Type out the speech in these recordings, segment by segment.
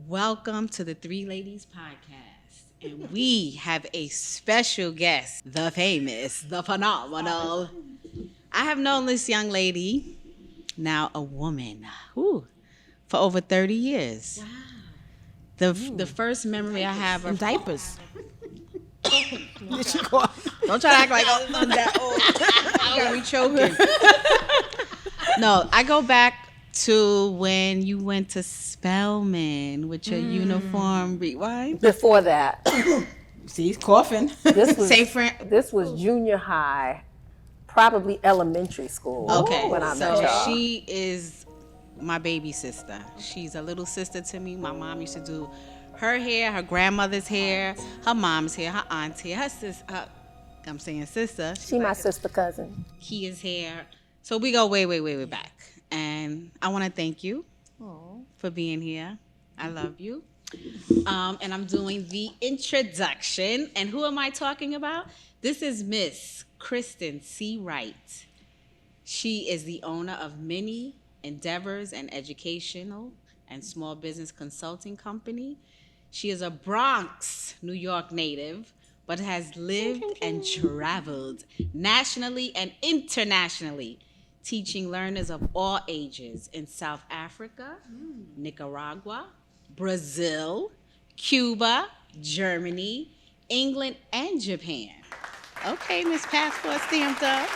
Welcome to the Three Ladies Podcast. And we have a special guest, the famous, the phenomenal. I have known this young lady, now a woman, for over 30 years. Wow. The first memory I have of diapers. Don't try to act like I'm that old. You got me choking. No, I go back to when you went to Spelman with your uniform. Rewind. Before that, See, he's coughing. this was junior high, probably elementary school. Okay, when I so met y'all. she is my baby sister. She's a little sister to me. My mom used to do her hair, her grandmother's hair, her mom's hair, her aunt's hair, her sister. I'm saying sister. She my sister cousin. Kia's hair. So we go way, way, way, way back. And I want to thank you for being here. I love you. And I'm doing the introduction. And who am I talking about? This is Miss Crystyn C. Wright. She is the owner of Minnie Endeavors, an educational and small business consulting company. She is a Bronx, New York native, but has lived and traveled nationally and internationally, teaching learners of all ages in South Africa, Nicaragua, Brazil, Cuba, Germany, England, and Japan. Okay, Miss Passport stamped up.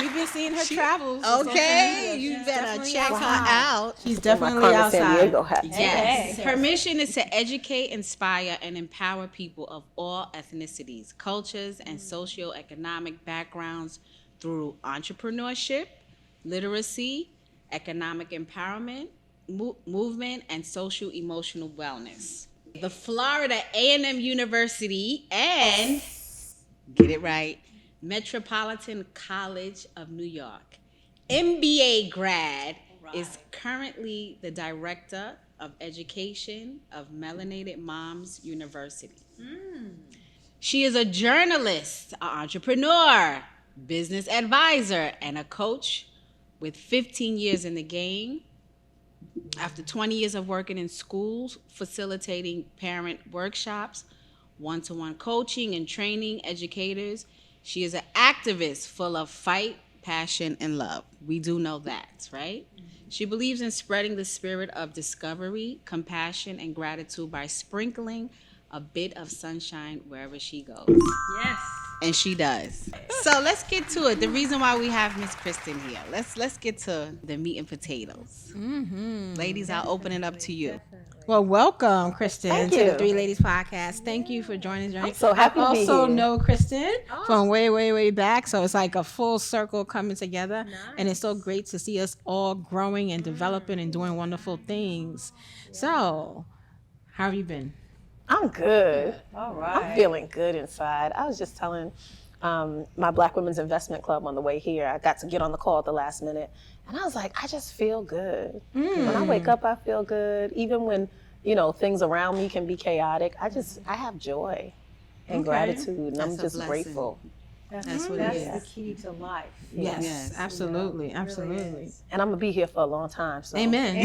We've been seeing her travels. Okay, you better check her out. She's definitely Carmen San outside. Diego hat. Yes. Her mission is to educate, inspire, and empower people of all ethnicities, cultures, and socio-economic backgrounds through entrepreneurship, literacy, economic empowerment, movement, and social emotional wellness. The Florida A&M University and, get it right, Metropolitan College of New York MBA grad, is currently the director of education of Melanated Moms University. She is a journalist, an entrepreneur, business advisor, and a coach with 15 years in the game. After 20 years of working in schools, facilitating parent workshops, one-to-one coaching and training educators, she is an activist full of fight, passion, and love. We do know that, right? She believes in spreading the spirit of discovery, compassion, and gratitude by sprinkling a bit of sunshine wherever she goes. Yes. And she does. So let's get to it. The reason why we have Miss Crystyn here. Let's get to the meat and potatoes. Ladies, I'll open it up to you. Well, welcome, Crystyn, Thank to you. the Three Ladies Podcast. Thank you for joining us. I'm so happy I to be also here. know Crystyn from way, way, way back. So it's like a full circle coming together. Nice. And it's so great to see us all growing and developing and doing wonderful things. So, how have you been? I'm good. All right. I'm feeling good inside. I was just telling my Black Women's Investment Club on the way here. I got to get on the call at the last minute. And I was like, I just feel good. When I wake up, I feel good. Even when, things around me can be chaotic, I have joy and gratitude. And I'm That's a just blessing. grateful. That's what it That's is. the key to life. Yes, absolutely, absolutely. And I'm going to be here for a long time. So. Amen.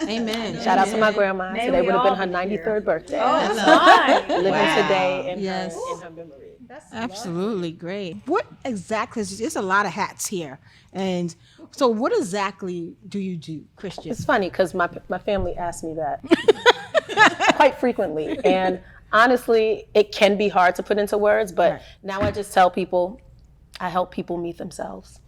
Amen. Shout out to my grandma. May Today we would have been all her be here. 93rd birthday. Oh, So, fine. living Wow. today in, Yes. in her memory. That's Absolutely great. What exactly? There's a lot of hats here, and so what exactly do you do, Crystyn? It's funny because my family asks me that quite frequently. And honestly, it can be hard to put into words, but Right. now I just tell people, I help people meet themselves.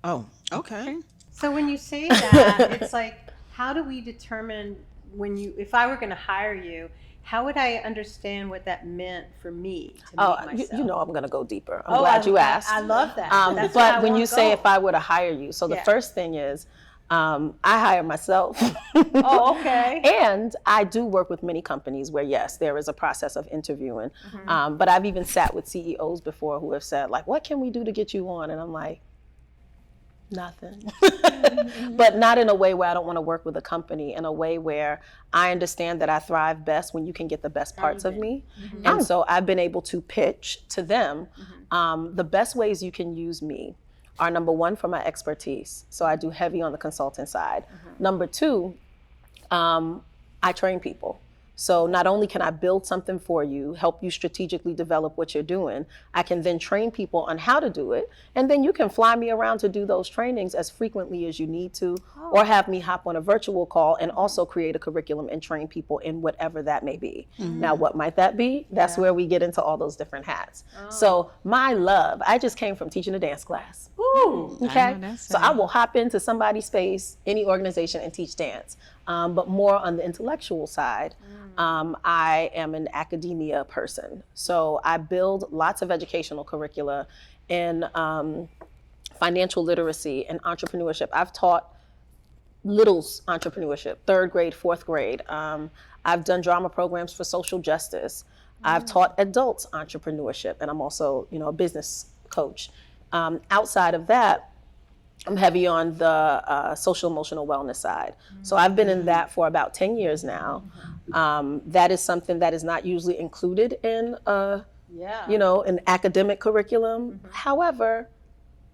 Oh, Okay. So when you say that, it's like, how do we determine if I were going to hire you, how would I understand what that meant for me to meet myself? You know I'm going to go deeper. I'm glad you asked. I love that. That's where I but when wanna you say go. if I were to hire you, so the Yeah. first thing is I hire myself. Oh, okay. And I do work with many companies where, yes, there is a process of interviewing. But I've even sat with CEOs before who have said, like, what can we do to get you on? And I'm like, nothing. But not in a way where I don't want to work with a company, in a way where I understand that I thrive best when you can get the best parts of me. And so I've been able to pitch to them the best ways you can use me are, number one, for my expertise. So I do heavy on the consultant side. Number two, I train people. So not only can I build something for you, help you strategically develop what you're doing, I can then train people on how to do it. And then you can fly me around to do those trainings as frequently as you need to, or have me hop on a virtual call and also create a curriculum and train people in whatever that may be. Now, what might that be? That's where we get into all those different hats. So my love, I just came from teaching a dance class. Ooh. Okay, that's so I will hop into somebody's space, any organization, and teach dance. But more on the intellectual side, I am an academia person. So I build lots of educational curricula in financial literacy and entrepreneurship. I've taught littles entrepreneurship, 3rd grade, 4th grade. I've done drama programs for social justice. I've taught adults entrepreneurship, and I'm also, a business coach. Outside of that, I'm heavy on the social emotional wellness side. So I've been in that for about 10 years now. That is something that is not usually included in, an academic curriculum. However,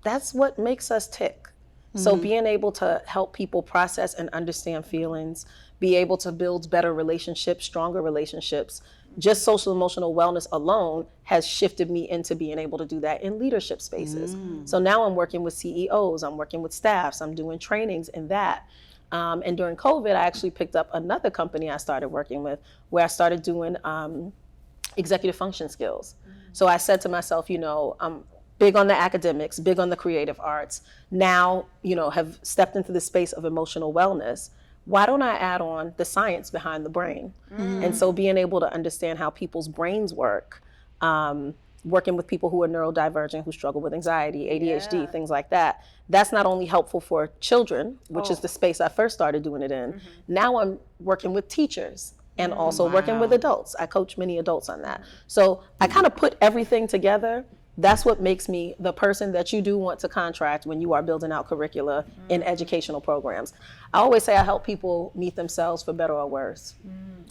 that's what makes us tick. So being able to help people process and understand feelings, be able to build better relationships, stronger relationships, just social emotional wellness alone has shifted me into being able to do that in leadership spaces. So now I'm working with CEOs, I'm working with staffs, I'm doing trainings in that. And during COVID, I actually picked up another company I started working with where I started doing executive function skills. So I said to myself, I'm big on the academics, big on the creative arts. Now, have stepped into the space of emotional wellness. Why don't I add on the science behind the brain? And so being able to understand how people's brains work, working with people who are neurodivergent, who struggle with anxiety, ADHD, things like that. That's not only helpful for children, which is the space I first started doing it in. Now I'm working with teachers and also working with adults. I coach many adults on that. So I kind of put everything together. That's what makes me the person that you do want to contract when you are building out curricula in educational programs. I always say I help people meet themselves for better or worse.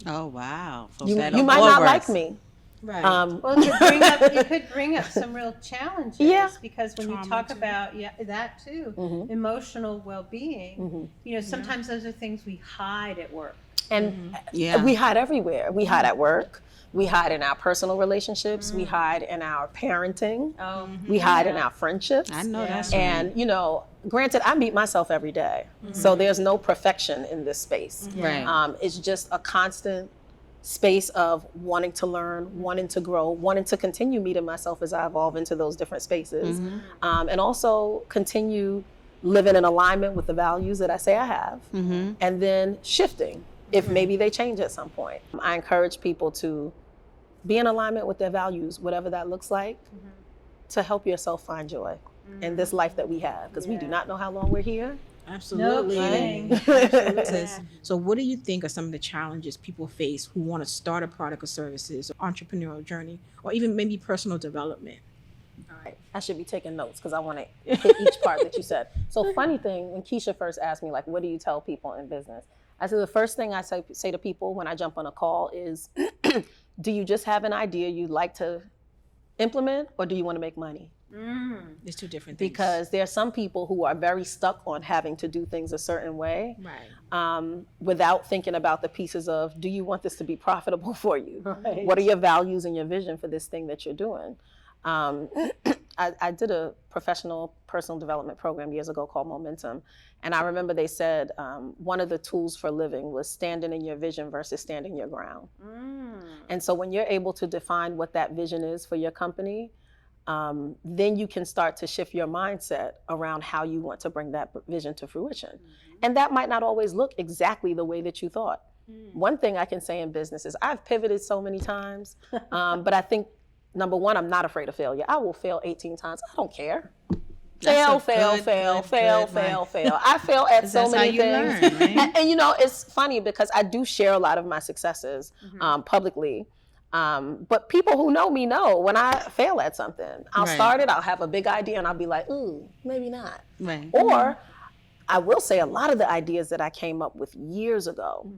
Oh, wow. You might not like me. Right. Well, you could bring up some real challenges because when Trauma you talk too. about that too, emotional well-being, sometimes those are things we hide at work. And we hide everywhere. We hide at work. We hide in our personal relationships. We hide in our parenting. We hide in our friendships. I know that's And, granted, I meet myself every day. So there's no perfection in this space. Right. It's just a constant space of wanting to learn, wanting to grow, wanting to continue meeting myself as I evolve into those different spaces. And also continue living in alignment with the values that I say I have. And then shifting if maybe they change at some point. I encourage people to be in alignment with their values, whatever that looks like, to help yourself find joy in this life that we have, because we do not know how long we're here. Absolutely. No kidding. Absolutely. So what do you think are some of the challenges people face who want to start a product or services, or entrepreneurial journey, or even maybe personal development? All right. I should be taking notes because I want to hit each part that you said. So funny thing, when Keisha first asked me, what do you tell people in business? I said the first thing I say to people when I jump on a call is, do you just have an idea you'd like to implement, or do you want to make money? There's two different things. Because there are some people who are very stuck on having to do things a certain way, without thinking about the pieces of, do you want this to be profitable for you? Right. What are your values and your vision for this thing that you're doing? I did a professional personal development program years ago called Momentum. And I remember they said one of the tools for living was standing in your vision versus standing your ground. And so when you're able to define what that vision is for your company, then you can start to shift your mindset around how you want to bring that vision to fruition. And that might not always look exactly the way that you thought. One thing I can say in business is I've pivoted so many times, but I think, number one, I'm not afraid of failure. I will fail 18 times. I don't care. Fail. I fail at so many things. Learn, right? And it's funny because I do share a lot of my successes publicly. But people who know me know when I fail at something. I'll start it, I'll have a big idea, and I'll be like, ooh, maybe not. Right. Or I will say a lot of the ideas that I came up with years ago.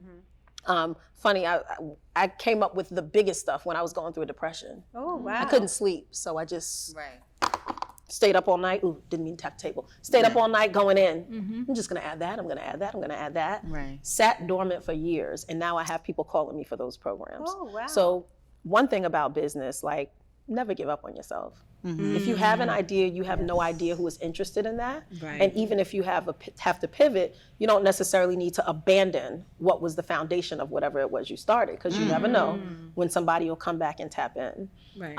Funny, I came up with the biggest stuff when I was going through a depression. Oh, wow. I couldn't sleep, so I just Stayed up all night. Ooh, didn't mean tech table. Stayed up all night going in. I'm just gonna add that. I'm gonna add that. I'm gonna add that. Right. Sat dormant for years, and now I have people calling me for those programs. Oh, wow. So one thing about business, like, never give up on yourself. If you have an idea, you have no idea who is interested in that. Right. And even if you have to pivot, you don't necessarily need to abandon what was the foundation of whatever it was you started, because you never know when somebody will come back and tap in. Right.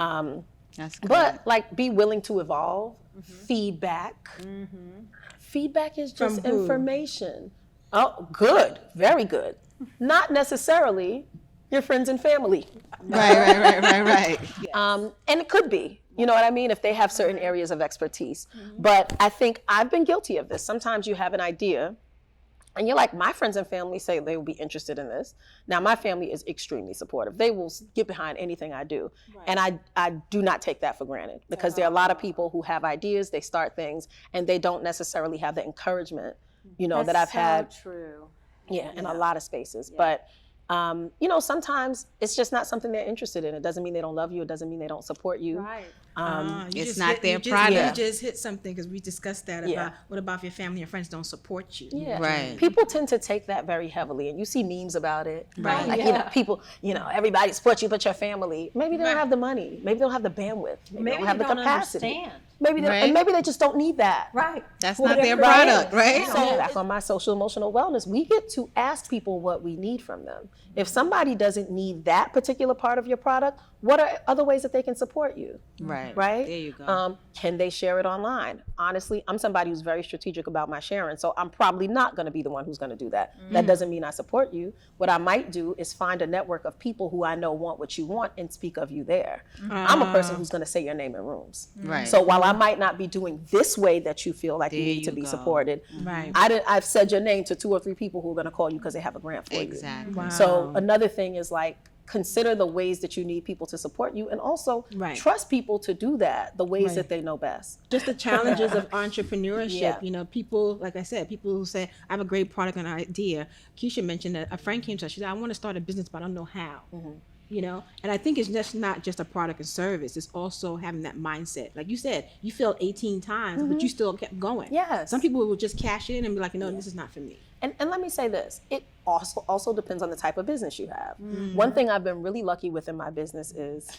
That's good. But like, be willing to evolve. Feedback. Feedback is just From who? information. Oh, good, very good. Not necessarily your friends and family. Right. And it could be, you know what I mean, if they have certain areas of expertise. But I think I've been guilty of this. Sometimes you have an idea and you're like, my friends and family say they will be interested in this. Now, my family is extremely supportive. They will get behind anything I do. And I do not take that for granted, because there are a lot of people who have ideas, they start things, and they don't necessarily have the encouragement, you know, that I've had. True. In a lot of spaces. But you know, sometimes it's just not something they're interested in. It doesn't mean they don't love you. It doesn't mean they don't support you. Right. It's not their product. You just hit something, because we discussed that about what about if your family and friends don't support you? Yeah. Right. People tend to take that very heavily, and you see memes about it. Right. Like, you know, people, you know, everybody supports you but your family. Maybe they don't have the money. Maybe they don't have the bandwidth. Maybe they don't have the capacity. Understand. Maybe they, and maybe they just don't need that. Right. That's not their product, right? So back on my social emotional wellness, we get to ask people what we need from them. If somebody doesn't need that particular part of your product, what are other ways that they can support you? Right. Right? There you go. Can they share it online? Honestly, I'm somebody who's very strategic about my sharing, so I'm probably not going to be the one who's going to do that. That doesn't mean I support you. What I might do is find a network of people who I know want what you want and speak of you there. I'm a person who's going to say your name in rooms. Right. So while I might not be doing this way that you feel like you need to be supported, Right. I've said your name to 2 or 3 people who are going to call you because they have a grant for you. Exactly. Wow. So another thing is, like, consider the ways that you need people to support you, and also trust people to do that the ways that they know best. Just the challenges of entrepreneurship. Yeah. You know, people, like I said, people who say, I have a great product and idea. Keisha mentioned that a friend came to her, she said, I want to start a business, but I don't know how. You know, and I think it's just not just a product and service. It's also having that mindset. Like you said, you failed 18 times, but you still kept going. Yes. Some people will just cash in and be like, no, this is not for me. And let me say this, it also depends on the type of business you have. One thing I've been really lucky with in my business is,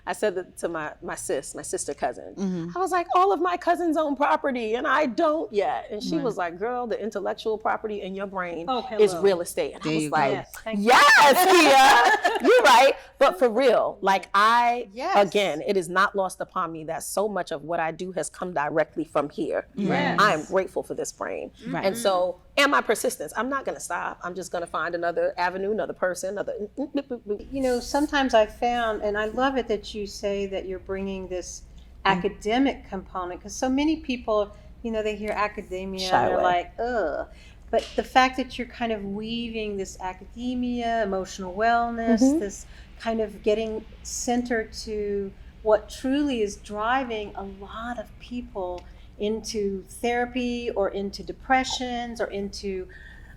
I said that to my sister cousin. I was like, all of my cousins own property and I don't yet. And she was like, girl, the intellectual property in your brain is real estate. And I was like, yes, Kia, you're right. But for real, like again, it is not lost upon me that so much of what I do has come directly from here. I am grateful for this brain. And so, and my persistence, I'm not gonna stop. I'm just gonna find another avenue, another person, You know, sometimes I found, and I love it that you say that you're bringing this academic component, because so many people, you know, they hear academia Shy and they're away. like, ugh. But the fact that you're kind of weaving this academia, emotional wellness, this kind of getting centered to what truly is driving a lot of people into therapy or into depressions or into,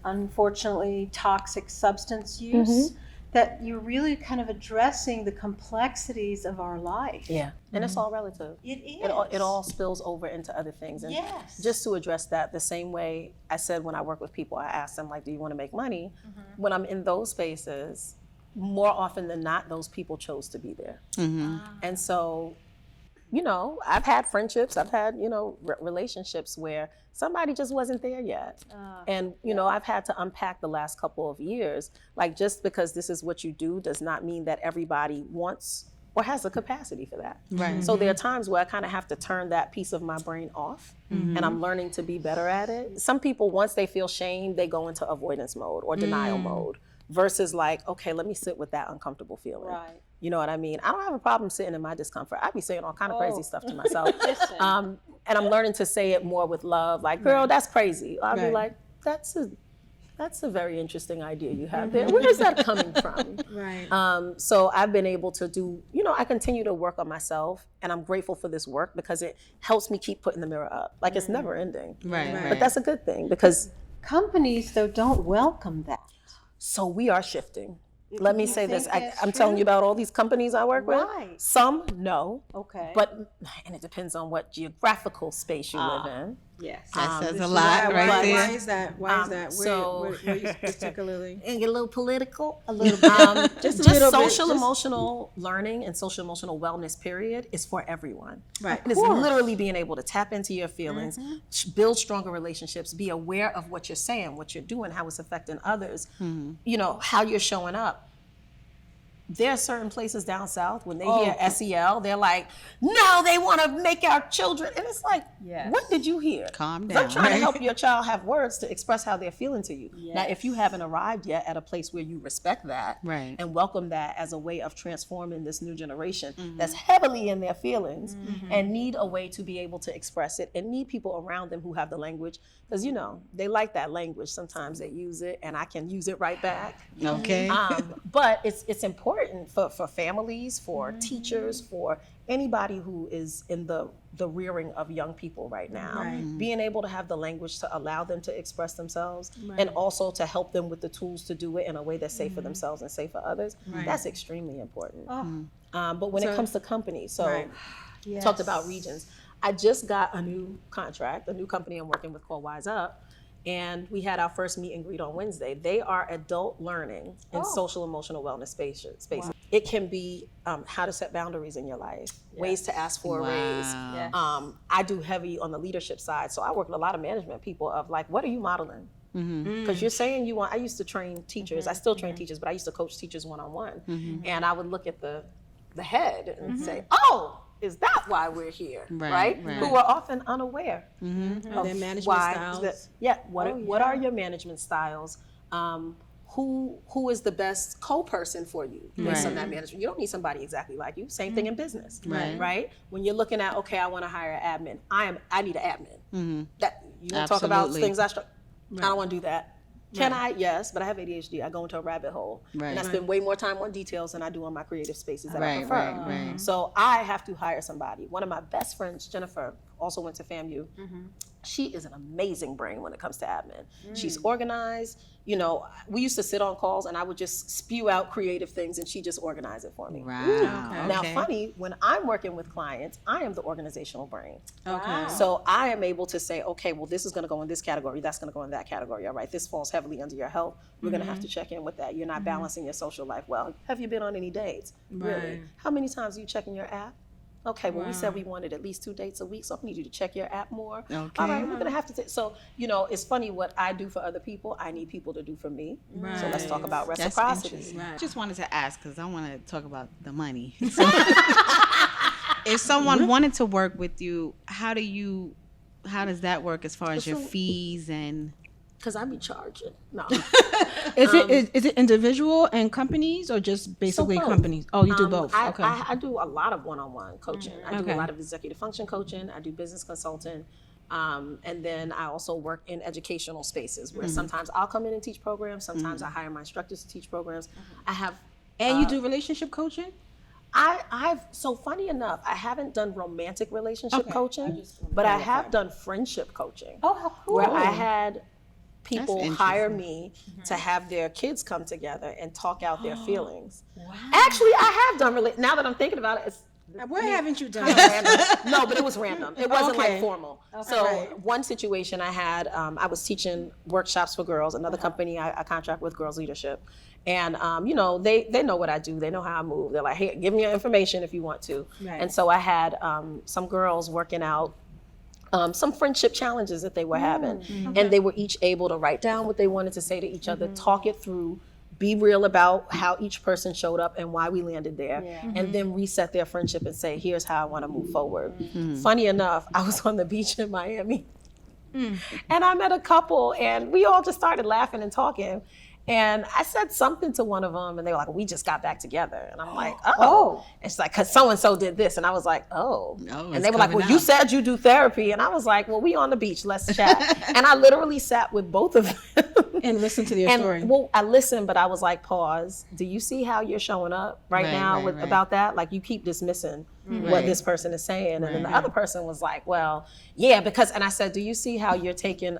unfortunately, toxic substance use, that you're really kind of addressing the complexities of our life. And it's all relative. It is. It all spills over into other things. And just to address that, the same way I said when I work with people, I ask them, like, do you want to make money? When I'm in those spaces, more often than not, those people chose to be there. And so, you know, I've had friendships, I've had, you know, relationships where somebody just wasn't there yet. And, you know, I've had to unpack the last couple of years, like, just because this is what you do does not mean that everybody wants or has the capacity for that. Right. So there are times where I kind of have to turn that piece of my brain off, and I'm learning to be better at it. Some people, once they feel shame, they go into avoidance mode or denial mode, versus like, okay, let me sit with that uncomfortable feeling. Right. You know what I mean? I don't have a problem sitting in my discomfort. I be saying all kind of crazy stuff to myself. Listen. And I'm learning to say it more with love, like, girl, that's crazy. I'll be like, that's a very interesting idea you have there. Where is that coming from? So I've been able to do, you know, I continue to work on myself, and I'm grateful for this work because it helps me keep putting the mirror up. Like, it's never ending. But that's a good thing, because companies, though, don't welcome that. so we are shifting. Let me You say this. think that's I'm telling true? you about all these companies I work with. Right. Some, no. Okay. And it depends on what geographical space you live in. Yes. That says This a is lot why, right why, there. Why is that? Why is that? so- Where you particularly? And get a little political. a little bit. Just a Just little bit, social just- emotional learning and social emotional wellness period is for everyone. Right. It is literally being able to tap into your feelings, build stronger relationships, be aware of what you're saying, what you're doing, how it's affecting others, you know, how you're showing up. There are certain places down south when they hear SEL, they're like, no, they want to make our children. And it's like, Yes. what did you hear? Calm 'Cause I'm down, trying to right? help your child have words to express how they're feeling to you. Now, if you Yes. haven't arrived yet at a place where you respect that Right. and welcome that as a way of transforming this new generation that's heavily in their feelings and need a way to be able to express it and need people around them who have the language, because, you know, they like that language. Sometimes they use it and I can use it right back. Okay. But it's important for families, for teachers, for anybody who is in the rearing of young people right now. Right. Being able to have the language to allow them to express themselves and also to help them with the tools to do it in a way that's safe for themselves and safe for others, that's extremely important. But when it comes to companies, so Right. talked about regions. I just got a new contract, a new company I'm working with called Wise Up. And we had our first meet and greet on Wednesday. They are adult learning in social emotional wellness spaces. It can be how to set boundaries in your life, ways to ask for a raise. Wow. I do heavy on the leadership side. So I work with a lot of management people of like, what are you modeling? Because you're saying you want, I used to train teachers. I still train teachers, but I used to coach teachers one-on-one. And I would look at the head and say, oh, is that why we're here, right? Who are often unaware of Their management why styles. what are your management styles? Who is the best co-person for you based on that management? You don't need somebody exactly like you. Same thing in business, right? When you're looking at, okay, I want to hire an admin. I need an admin. That you want to talk about Absolutely. things I don't want to do that. Can I? Yes, but I have ADHD. I go into a rabbit hole. And I spend way more time on details than I do on my creative spaces that I prefer. Right. So I have to hire somebody. One of my best friends, Jennifer, also went to FAMU. She is an amazing brain when it comes to admin. She's organized. You know, we used to sit on calls and I would just spew out creative things and she just organize it for me. Wow. Now, Okay. funny, when I'm working with clients, I am the organizational brain. Okay. So I am able to say, okay, well, this is going to go in this category. That's going to go in that category. All right, this falls heavily under your health. We're going to have to check in with that. You're not balancing your social life well. Have you been on any dates? Really? Right. How many times are you checking your app? Okay, well, we said we wanted at least 2 dates a week, so I need you to check your app more. Okay. All right, we're going to have to so, you know, it's funny what I do for other people, I need people to do for me. So let's talk about That's reciprocity. interesting. Just wanted to ask because I want to talk about the money. So, if someone wanted to work with you, how does that work as far as your fees and? Because I be charging. No. Is it individual and companies or just basically both. companies? Oh, you do both. Okay. I do a lot of one-on-one coaching. I do Okay. a lot of executive function coaching. I do business consulting. And then I also work in educational spaces where sometimes I'll come in and teach programs. Sometimes I hire my instructors to teach programs. I have And you do relationship coaching? so funny enough, I haven't done romantic relationship Okay. coaching, but I have done friendship coaching. Oh, how cool. Where I had people That's hire me to have their kids come together and talk out their feelings. Actually, I have done now that I'm thinking about it, it's What haven't you done? random. No, but it was random. It wasn't Okay. like formal. So one situation I had, I was teaching workshops for girls, another company I contract with, Girls Leadership. And, you know, they know what I do. They know how I move. They're like, hey, give me your information if you want to. Right. And so I had some girls working out some friendship challenges that they were having. And they were each able to write down what they wanted to say to each other, talk it through, be real about how each person showed up and why we landed there, and then reset their friendship and say, here's how I want to move forward. Funny enough, I was on the beach in Miami and I met a couple and we all just started laughing and talking. And I said something to one of them and they were like, we just got back together. And I'm like, oh. It's like, because so-and-so did this. And I was like, oh. And it's they were like, coming well, you out. said you do therapy. And I was like, well, we on the beach, let's chat. And I literally sat with both of them. And listen to their And story. well, I listened, but I was like, pause. Do you see how you're showing up right now right. about that? Like you keep dismissing what Right. this person is saying. And then the other person was like, well, yeah, because, and I said, do you see how you're taking,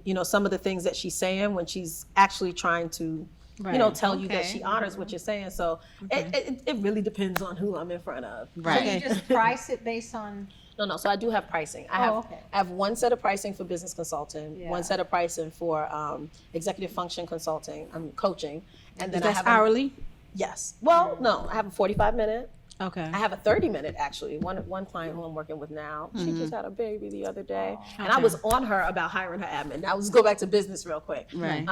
you know, some of the things that she's saying when she's actually trying to Right. tell you that Okay. she honors what you're saying. So it really depends on who I'm in front of. Right. So you just price it based on, No. So I do have pricing. I have one set of pricing for business consulting, Yeah. one set of pricing for executive function consulting, coaching, and then That's I have hourly? yes. Well, no, I have a 45-minute. Okay. I have a 30-minute actually. One client who I'm working with now, she just had a baby the other day, and I Okay. was on her about hiring her admin. Now let's go back to business real quick. Right.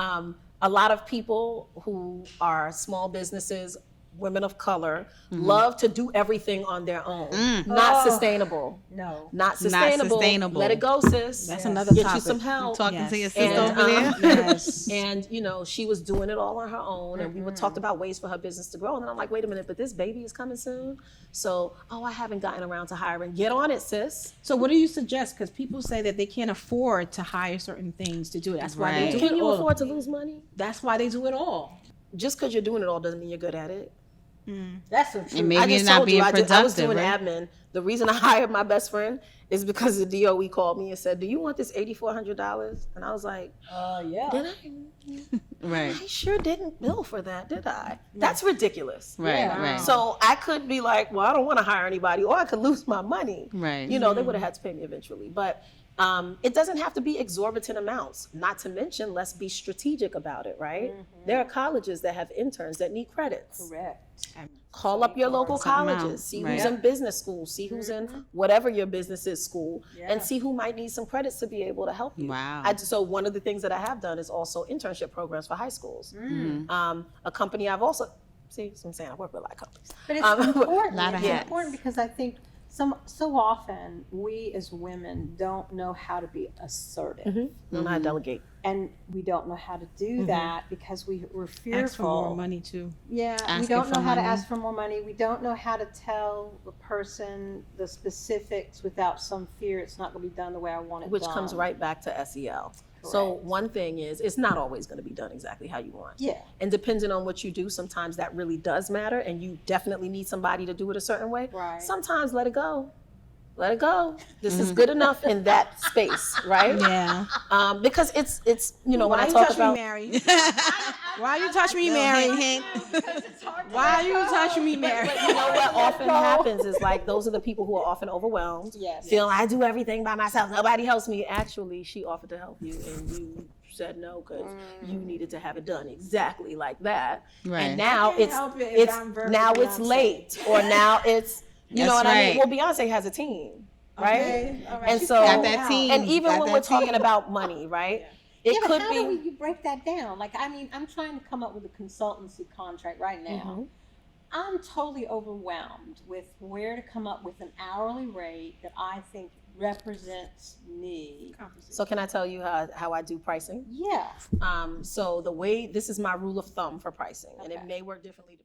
A lot of people who are small businesses, women of color, love to do everything on their own. Not sustainable. no. Not sustainable. sustainable. Let it go, sis. That's another Get topic. you some help. Talking Yes. to your sister And, over there. Yes. And she was doing it all on her own, and we were talked about ways for her business to grow. And then I'm like, wait a minute, but this baby is coming soon, so I haven't gotten around to hiring. Get on it, sis. So what do you suggest? Because people say that they can't afford to hire certain things to do it. That's why Right. they do Can it you all. afford to lose money? That's why they do it all. Just because you're doing it all doesn't mean you're good at it. That's so true. And maybe I you're just not told being you, I was productive, doing right? admin. The reason I hired my best friend is because the DOE called me and said, "Do you want this $8,400?" And I was like, Yeah. "Did I? Right. I sure didn't bill for that, did I? That's ridiculous." Right. Yeah. Right. So I could be like, "Well, I don't want to hire anybody," or I could lose my money. Right. They would have had to pay me eventually, but. It doesn't have to be exorbitant amounts. Not to mention, let's be strategic about it, right? There are colleges that have interns that need credits. Correct. Call up your local Something colleges, else, see right. who's in business school, see who's in whatever your business is school, Yeah. and see who might need some credits to be able to help you. Wow. So one of the things that I have done is also internship programs for high schools. A company I've also, see, so I'm saying I work with a lot of companies. But it's important. Lot of It's hats. important because I think so often we as women don't know how to be assertive. Don't know how to delegate. And we don't know how to do that because we're fearful. Ask for more money too. Yeah, we Asking don't know for how to money. ask for more money. We don't know how to tell the person the specifics without some fear it's not going to be done the way I want it Which done. comes right back to SEL. So Correct. one thing is, it's not always going to be done exactly how you want. Yeah. And depending on what you do, sometimes that really does matter, and you definitely need somebody to do it a certain way. Right. Sometimes let it go. Let it go. This is good enough in that space, right? Yeah. Because it's when Why I you talk touch about me, Mary? Why you touch me, Mary? Why you touching me, Mary? But you know what often happens is like those are the people who are often overwhelmed. Yes. Feeling I do everything by myself. Nobody helps me. Actually, she offered to help you and you said no because you needed to have it done exactly like that. Right. And now I can't help it if I'm verbally now it's Beyonce. late or now it's you know That's what I mean? right. Well, Beyonce has a team, right? Okay, all right. And She's so Got that team. and even Got when that we're talking team. about money, right? It Yeah, but could how be do you break that down? Like, I mean, I'm trying to come up with a consultancy contract right now. I'm totally overwhelmed with where to come up with an hourly rate that I think represents me. so can I tell you how I do pricing? Yeah. So the way this is my rule of thumb for pricing, and it Okay. may work differently